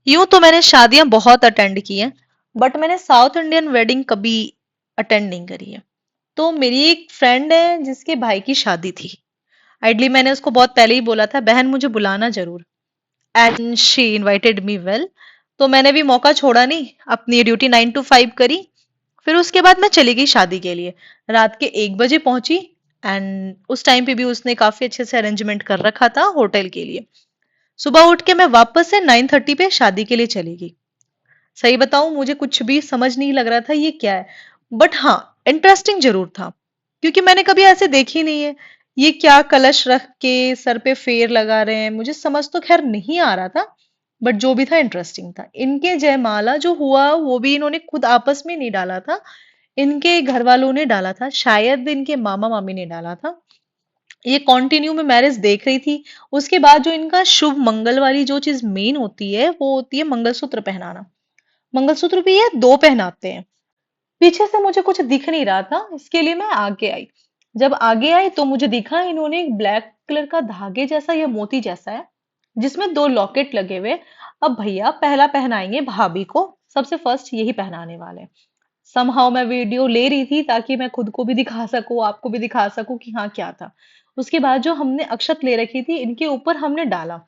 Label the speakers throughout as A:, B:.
A: यूं तो मैंने शादियां बहुत अटेंड की हैं, बट मैंने साउथ इंडियन वेडिंग कभी अटेंड नहीं करी है। तो मेरी एक फ्रेंड है जिसके भाई की शादी थी। आइडली मैंने उसको बहुत पहले ही बोला था, बहन मुझे बुलाना जरूर। And she invited me well. तो मैंने भी मौका छोड़ा नहीं, अपनी ड्यूटी 9 to 5 करी। फिर उसके बाद मैं चली गई शादी के लिए। रात के 1 बजे पहुंची। एंड उस टाइम पे भी उसने काफी अच्छे से अरेंजमेंट कर रखा था होटल के लिए। सुबह उठ के मैं वापस से 9:30 पे शादी के लिए चली गई। सही बताऊं, मुझे कुछ भी समझ नहीं लग रहा था ये क्या है। बट हाँ, इंटरेस्टिंग जरूर था, क्योंकि मैंने कभी ऐसे देखी नहीं है। ये क्या कलश रख के सर पे फेर लगा रहे हैं, मुझे समझ तो खैर नहीं आ रहा था। बट जो भी था इंटरेस्टिंग था। इनके जयमाला जो हुआ वो भी इन्होंने खुद आपस में नहीं डाला था। इनके घर वालों ने डाला था, शायद इनके मामा मामी ने डाला था। ये कॉन्टिन्यू में मैरिज देख रही थी। उसके बाद जो इनका शुभ मंगल वाली जो चीज मेन होती है वो होती है मंगलसूत्र पहनाना। मंगलसूत्र भी ये दो पहनाते हैं। पीछे से मुझे कुछ दिख नहीं रहा था, इसके लिए मैं आगे आई। जब आगे आई तो मुझे दिखा इन्होंने एक ब्लैक कलर का धागे जैसा या मोती जैसा है, जिसमें दो लॉकेट लगे हुए। अब भैया पहला पहनाएंगे भाभी को, सबसे फर्स्ट यही पहनाने वाले हैं। समहाउ मैं वीडियो ले रही थी ताकि मैं खुद को भी दिखा सकूं, आपको भी दिखा सकूं कि हाँ क्या था। उसके बाद जो हमने अक्षत ले रखी थी इनके ऊपर हमने डाला।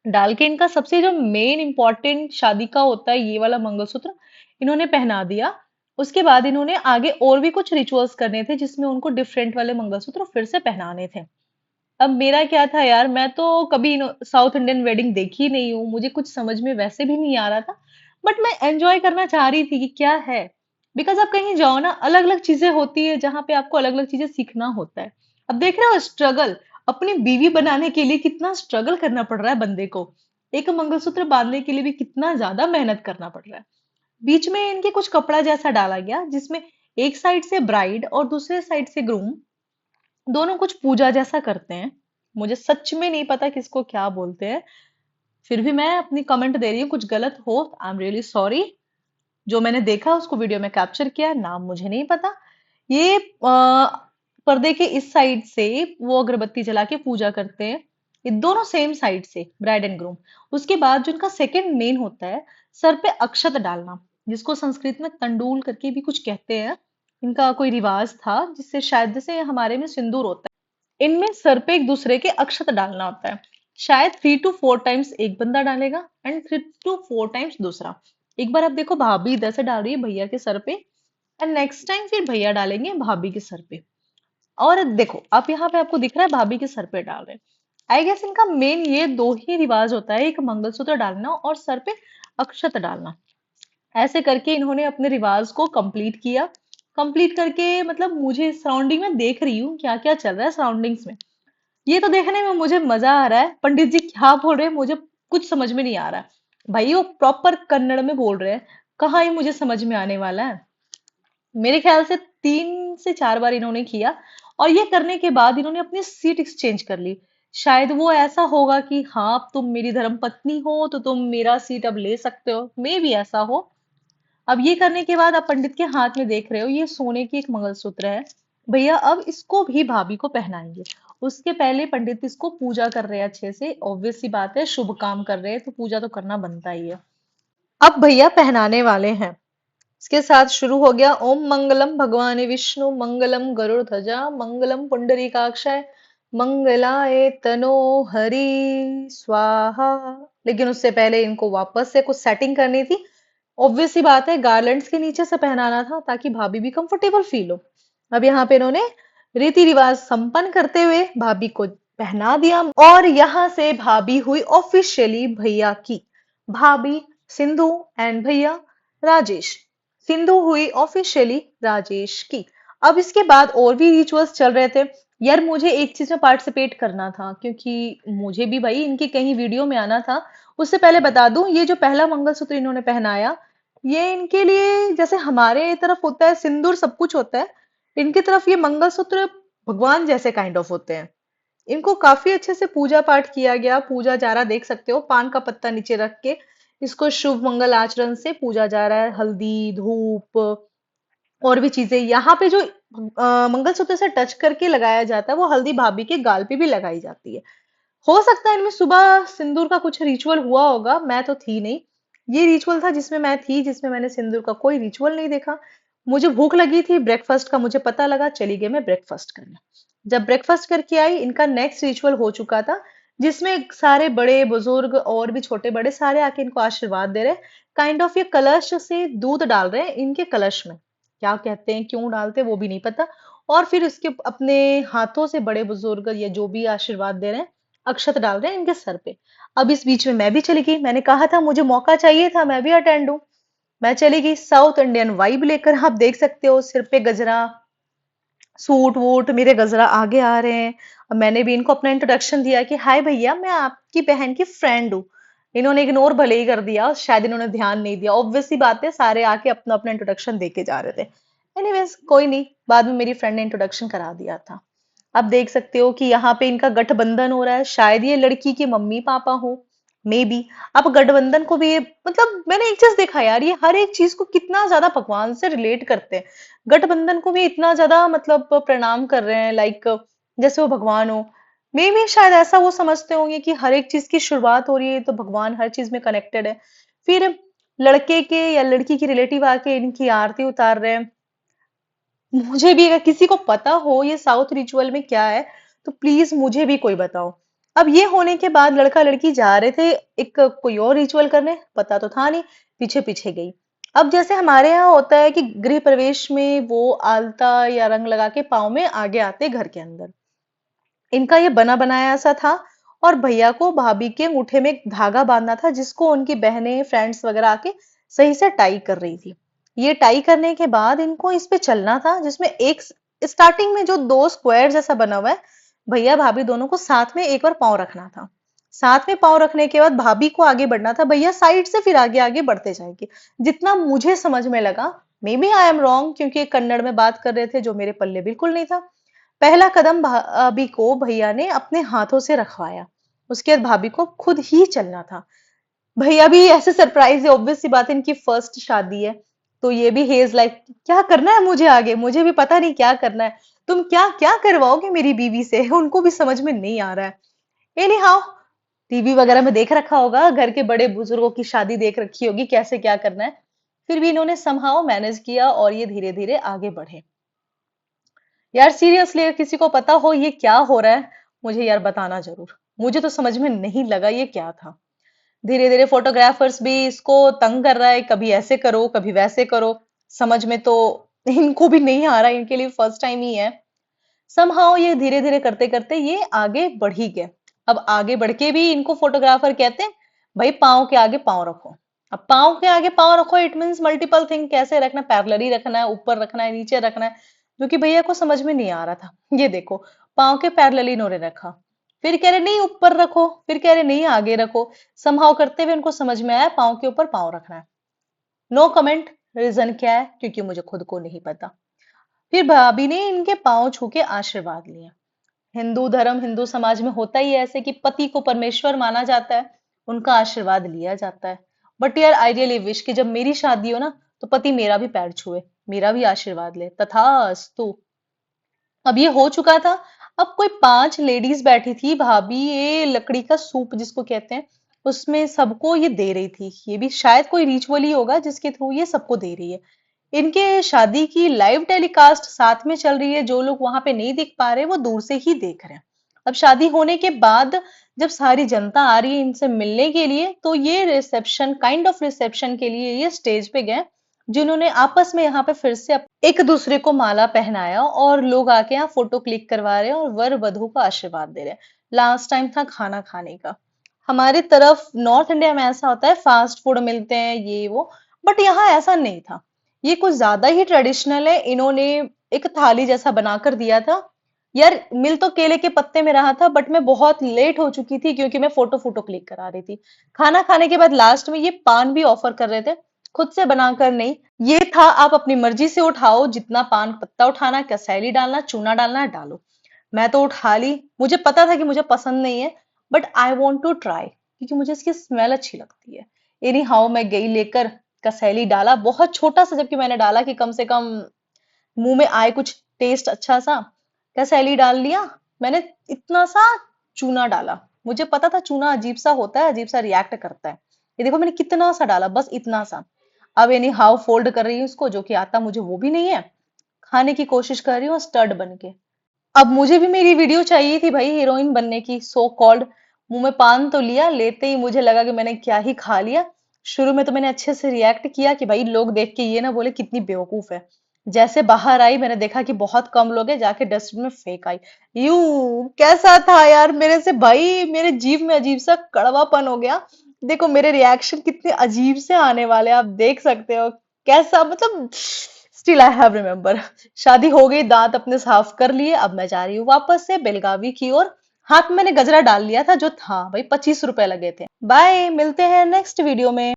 A: डाल के इनका सबसे जो मेन इंपॉर्टेंट शादी का होता है ये वाला मंगलसूत्र इन्होंने पहना दिया। उसके बाद इन्होंने आगे और भी कुछ रिचुअल्स करने थे जिसमें उनको डिफरेंट वाले मंगलसूत्र फिर से पहनाने थे। अब मेरा क्या था यार, मैं तो कभी साउथ इंडियन वेडिंग देखी नहीं हूँ, मुझे कुछ समझ में वैसे भी नहीं आ रहा था। बट मैं एंजॉय करना चाह रही थी कि क्या है। बिकॉज आप कहीं जाओ ना, अलग अलग चीजें होती है जहाँ पे आपको अलग अलग चीजें सीखना होता है। अब देख रहे हो स्ट्रगल, अपनी बीवी बनाने के लिए कितना स्ट्रगल करना पड़ रहा है बंदे को। एक मंगलसूत्र बांधने के लिए भी कितना ज्यादा मेहनत करना पड़ रहा है। बीच में इनके कुछ कपड़ा जैसा डाला गया जिसमें एक साइड से ब्राइड और दूसरे साइड से ग्रूम दोनों कुछ पूजा जैसा करते हैं। मुझे सच में नहीं पता किसको क्या बोलते हैं। फिर भी मैं अपनी कमेंट दे रही हूँ, कुछ गलत हो आई एम रियली सॉरी। जो मैंने देखा उसको वीडियो में कैप्चर किया, नाम मुझे नहीं पता। ये पर्दे के इस साइड से वो अगरबत्ती जला के पूजा करते हैं। ये दोनों सेम साइड से ब्राइड एंड ग्रूम। उसके बाद जो इनका सेकंड मेन होता है, सर पे अक्षत डालना, जिसको संस्कृत में तंडुल करके भी कुछ कहते हैं। इनका कोई रिवाज था जिससे शायद जैसे हमारे में सिंदूर होता है, इनमें सर पे एक दूसरे के अक्षत डालना होता है। शायद 3 to 4 टाइम्स एक बंदा डालेगा एंड 3 to 4 टाइम्स दूसरा। एक बार आप देखो भाभी इधर से डाल रही है भैया के सर पे, एंड नेक्स्ट टाइम फिर भैया डालेंगे भाभी के सर पे। और देखो आप यहाँ पे आपको दिख रहा है भाभी के सर पे डाल रहे हैं। आई गेस इनका मेन ये दो ही रिवाज होता है, एक मंगलसूत्र डालना और सर पे अक्षत डालना। ऐसे करके इन्होंने अपने रिवाज को कंप्लीट किया। कंप्लीट करके मतलब मुझे सराउंडिंग में देख रही हूँ क्या क्या चल रहा है सराउंडिंग्स में। ये तो देखने में मुझे मजा आ रहा है, पंडित जी क्या बोल रहे हैं मुझे कुछ समझ में नहीं आ रहा है। भाई वो प्रॉपर कन्नड़ में बोल रहे हैं, कहाँ ही मुझे समझ में आने वाला है। मेरे ख्याल से 3 से 4 बार इन्होंने किया। और ये करने के बाद इन्होंने अपनी सीट एक्सचेंज कर ली। शायद वो ऐसा होगा कि हाँ अब तुम मेरी धर्म पत्नी हो तो तुम मेरा सीट अब ले सकते हो, मे भी ऐसा हो। अब ये करने के बाद आप पंडित के हाथ में देख रहे हो ये सोने की एक मंगलसूत्र है। भैया अब इसको भी भाभी को पहनाएंगे। उसके पहले पंडित इसको पूजा कर रहे हैं अच्छे से, ऑब्वियस सी बात है शुभ काम कर रहे हैं तो पूजा तो करना बनता ही है। अब भैया पहनाने वाले हैं। इसके साथ शुरू हो गया ओम मंगलम भगवान विष्णु मंगलम गरुड़ ध्वजा मंगलम पुंडरीकाक्षाय मंगलाय तनो हरि स्वाहा। लेकिन उससे पहले इनको वापस से कुछ सेटिंग करनी थी। ऑब्वियस सी बात है गार्लैंड्स के नीचे से पहनाना था ताकि भाभी भी कंफर्टेबल फील हो। अब यहाँ पे इन्होंने रीति रिवाज संपन्न करते हुए भाभी को पहना दिया और यहाँ से भाभी हुई ऑफिशियली भैया की। भाभी सिंधु एंड भैया राजेश। सिंधु हुई ऑफिशियली राजेश की। अब इसके बाद और भी रिचुअल्स चल रहे थे। यार मुझे एक चीज में पार्टिसिपेट करना था क्योंकि मुझे भी भाई इनके कहीं वीडियो में आना था। उससे पहले बता दूं ये जो पहला मंगलसूत्र इन्होंने पहनाया, ये इनके लिए जैसे हमारे तरफ होता है सिंदूर सब कुछ होता है, इनकी तरफ ये मंगलसूत्र भगवान जैसे काइंड ऑफ होते हैं। इनको काफी अच्छे से पूजा पाठ किया गया, पूजा जा रहा देख सकते हो, पान का पत्ता नीचे रख के इसको शुभ मंगल आचरण से पूजा जा रहा है। हल्दी धूप और भी चीजें यहाँ पे जो मंगलसूत्र से टच करके लगाया जाता है वो हल्दी भाभी के गाल पे भी लगाई जाती है। हो सकता है इनमें सुबह सिंदूर का कुछ रिचुअल हुआ होगा, मैं तो थी नहीं। ये रिचुअल था जिसमें मैं थी, जिसमें मैंने सिंदूर का कोई रिचुअल नहीं देखा। मुझे भूख लगी थी, ब्रेकफास्ट का मुझे पता लगा, चली गई मैं ब्रेकफास्ट करने। जब ब्रेकफास्ट करके आई, इनका नेक्स्ट रिचुअल हो चुका था, जिसमें सारे बड़े बुजुर्ग और भी छोटे बड़े सारे आके इनको आशीर्वाद दे रहे, काइंड ऑफ ये कलश से दूध डाल रहे हैं इनके कलश में। क्या कहते हैं, क्यों डालते हैं वो भी नहीं पता। और फिर उसके अपने हाथों से बड़े बुजुर्ग या जो भी आशीर्वाद दे रहे हैं, अक्षत डाल रहे हैं इनके सर पे। अब इस बीच में मैं भी चली गई, मैंने कहा था मुझे मौका चाहिए था, मैं भी अटेंड हूँ। मैं चली गई साउथ इंडियन वाइब लेकर, आप देख सकते हो सिर पे गजरा, सूट वूट, मेरे गजरा आगे आ रहे हैं। अब मैंने भी इनको अपना इंट्रोडक्शन दिया कि हाय भैया, मैं आपकी बहन की फ्रेंड हूँ। इन्होंने इग्नोर भले ही कर दिया, शायद इन्होंने ध्यान नहीं दिया, ऑब्वियस सी बात है, सारे आके अपना अपना इंट्रोडक्शन देके जा रहे थे। एनीवेज कोई नहीं, बाद में मेरी फ्रेंड ने इंट्रोडक्शन करा दिया था। आप देख सकते हो कि यहाँ पे इनका गठबंधन हो रहा है, शायद ये लड़की के मम्मी पापा हो, मे बी। आप गठबंधन को भी मतलब मैंने एक चीज देखा यार, ये हर एक चीज को कितना ज्यादा भगवान से रिलेट करते हैं। गठबंधन को भी इतना ज्यादा मतलब प्रणाम कर रहे हैं, लाइक जैसे वो भगवान हो। मे बी शायद ऐसा वो समझते होंगे कि हर एक चीज की शुरुआत हो रही है तो भगवान हर चीज में कनेक्टेड है। फिर लड़के के या लड़की के रिलेटिव आके इनकी आरती उतार रहे हैं। मुझे भी अगर किसी को पता हो ये साउथ रिचुअल में क्या है, तो प्लीज मुझे भी कोई बताओ। अब ये होने के बाद लड़का लड़की जा रहे थे एक कोई और रिचुअल करने, पता तो था नहीं, पीछे पीछे गई। अब जैसे हमारे यहाँ होता है कि गृह प्रवेश में वो आलता या रंग लगा के पाँव में आगे आते घर के अंदर, इनका ये बना बनाया सा था। और भैया को भाभी के अंगूठे में एक धागा बांधना था, जिसको उनकी बहनें फ्रेंड्स वगैरह आके सही से टाई कर रही थी। ये टाई करने के बाद इनको इस पे चलना था, जिसमें एक स्टार्टिंग में जो दो स्क्वायर जैसा बना हुआ है, भैया भाभी दोनों को साथ में एक बार पाँव रखना था। साथ में पाँव रखने के बाद भाभी को आगे बढ़ना था, भैया साइड से फिर आगे आगे बढ़ते जाएंगे। जितना मुझे समझ में लगा, maybe I am wrong, क्योंकि ये कन्नड़ में बात कर रहे थे जो मेरे पल्ले बिल्कुल नहीं था। पहला कदम भाभी को भैया ने अपने हाथों से रखवाया, उसके बाद भाभी को खुद ही चलना था। भैया भी ऐसे सरप्राइज है, ऑब्वियस सी बात है, इनकी फर्स्ट शादी है। तो ये भी हेज लाइक क्या करना है मुझे आगे, मुझे भी पता नहीं क्या करना है, तुम क्या क्या करवाओगे मेरी बीवी से, उनको भी समझ में नहीं आ रहा है। एनी हाउ, टीवी वगैरह में देख रखा होगा, घर के बड़े बुजुर्गों की शादी देख रखी होगी कैसे क्या करना है। फिर भी इन्होंने समहाउ मैनेज किया और ये धीरे धीरे आगे बढ़े। यार सीरियसली अगर किसी को पता हो ये क्या हो रहा है, मुझे यार बताना जरूर। मुझे तो समझ में नहीं लगा ये क्या था। धीरे धीरे फोटोग्राफर्स भी इसको तंग कर रहा है, कभी ऐसे करो कभी वैसे करो। समझ में तो इनको भी नहीं आ रहा, इनके लिए फर्स्ट टाइम ही है। समहाउ ये धीरे धीरे करते करते ये आगे बढ़ ही गए। अब आगे बढ़ के भी इनको फोटोग्राफर कहते हैं भाई पाँव के आगे पाँव रखो। अब पाँव के आगे पाँव रखो, इट मीन्स मल्टीपल थिंग, कैसे रखना, पैरेलली रखना है, ऊपर रखना है, नीचे रखना है, जो कि भैया को समझ में नहीं आ रहा था। ये देखो, पाँव के पैरेलली इन्होंने रखा, फिर कह रहे नहीं ऊपर रखो, फिर कह रहे नहीं आगे रखो। समहाउ करते हुए इनको समझ में आया पाँव के ऊपर पाँव रखना है। नो कमेंट, रीजन क्या है क्योंकि मुझे खुद को नहीं पता। फिर भाभी ने इनके पाँव छू के आशीर्वाद लिया। हिंदू धर्म हिंदू समाज में होता ही है ऐसे कि पति को परमेश्वर माना जाता है, उनका आशीर्वाद लिया जाता है। बट यार आई रियली विश कि जब मेरी शादी हो ना, तो पति मेरा भी पैर छुए, मेरा भी आशीर्वाद ले, तथास्तु। अब ये हो चुका था। अब कोई 5 लेडीज बैठी थी, भाभी ये लकड़ी का सूप जिसको कहते हैं, उसमें सबको ये दे रही थी। ये भी शायद कोई रिचुअल ही होगा जिसके थ्रू ये सबको दे रही है। इनके शादी की लाइव टेलीकास्ट साथ में चल रही है, जो लोग वहां पे नहीं दिख पा रहे वो दूर से ही देख रहे हैं। अब शादी होने के बाद जब सारी जनता आ रही है इनसे मिलने के लिए, तो ये रिसेप्शन काइंड ऑफ रिसेप्शन के लिए ये स्टेज पे गए, जिन्होंने आपस में यहाँ पे फिर से एक दूसरे को माला पहनाया, और लोग आके यहाँ फोटो क्लिक करवा रहे हैं और वर वधु का आशीर्वाद दे रहे हैं। लास्ट टाइम था खाना खाने का। हमारे तरफ नॉर्थ इंडिया में ऐसा होता है फास्ट फूड मिलते हैं ये वो, बट यहाँ ऐसा नहीं था। ये कुछ ज्यादा ही ट्रेडिशनल है। इन्होंने एक थाली जैसा बनाकर दिया था। यार मिल तो केले के पत्ते में रहा था, बट मैं बहुत लेट हो चुकी थी क्योंकि मैं फोटो फोटो क्लिक करा रही थी। खाना खाने के बाद लास्ट में ये पान भी ऑफर कर रहे थे, खुद से बनाकर नहीं। ये था आप अपनी मर्जी से उठाओ, जितना पान पत्ता उठाना, कसैली डालना, चूना डालना है डालो। मैं तो उठा ली, मुझे पता था कि मुझे पसंद नहीं है, but I want to try क्योंकि मुझे इसकी स्मेल अच्छी लगती है। एनी हाउ मैं गई लेकर, कसैली डाला बहुत छोटा सा, जबकि मैंने डाला कि कम से कम मुंह में आए कुछ टेस्ट अच्छा सा। कसैली डाल लिया मैंने, इतना सा चूना डाला। मुझे पता था चूना अजीब सा होता है, अजीब सा रिएक्ट करता है। ये देखो मैंने कितना सा डाला, बस इतना सा। अब एनी हाउ फोल्ड कर रही हूँ इसको, जो कि आता मुझे वो भी नहीं है। खाने की कोशिश कर रही हूँ स्टड बन के। अब मुझे भी मेरी वीडियो चाहिए थी भाई हीरोइन बनने की, सो कॉल्ड। मुंह में पान तो लिया, लेते ही मुझे लगा कि मैंने क्या ही खा लिया। शुरू में तो मैंने अच्छे से रिएक्ट किया कि भाई लोग देख के ये ना बोले कितनी बेवकूफ है। जैसे बाहर आई मैंने देखा कि बहुत कम लोग हैं, जाके डस्टबिन में फेंक आई। यू कैसा था यार मेरे से भाई, मेरे जीभ में अजीब सा कड़वापन हो गया। देखो मेरे रिएक्शन कितने अजीब से आने वाले हैं, आप देख सकते हो। कैसा मतलब, स्टिल आई हैव रिमेम्बर। शादी हो गई, दांत अपने साफ कर लिए, अब मैं जा रही हूँ वापस से बेलगावी की ओर। हाथ में मैंने गजरा डाल लिया था जो था भाई, 25 रुपए लगे थे। बाय, मिलते हैं नेक्स्ट वीडियो में।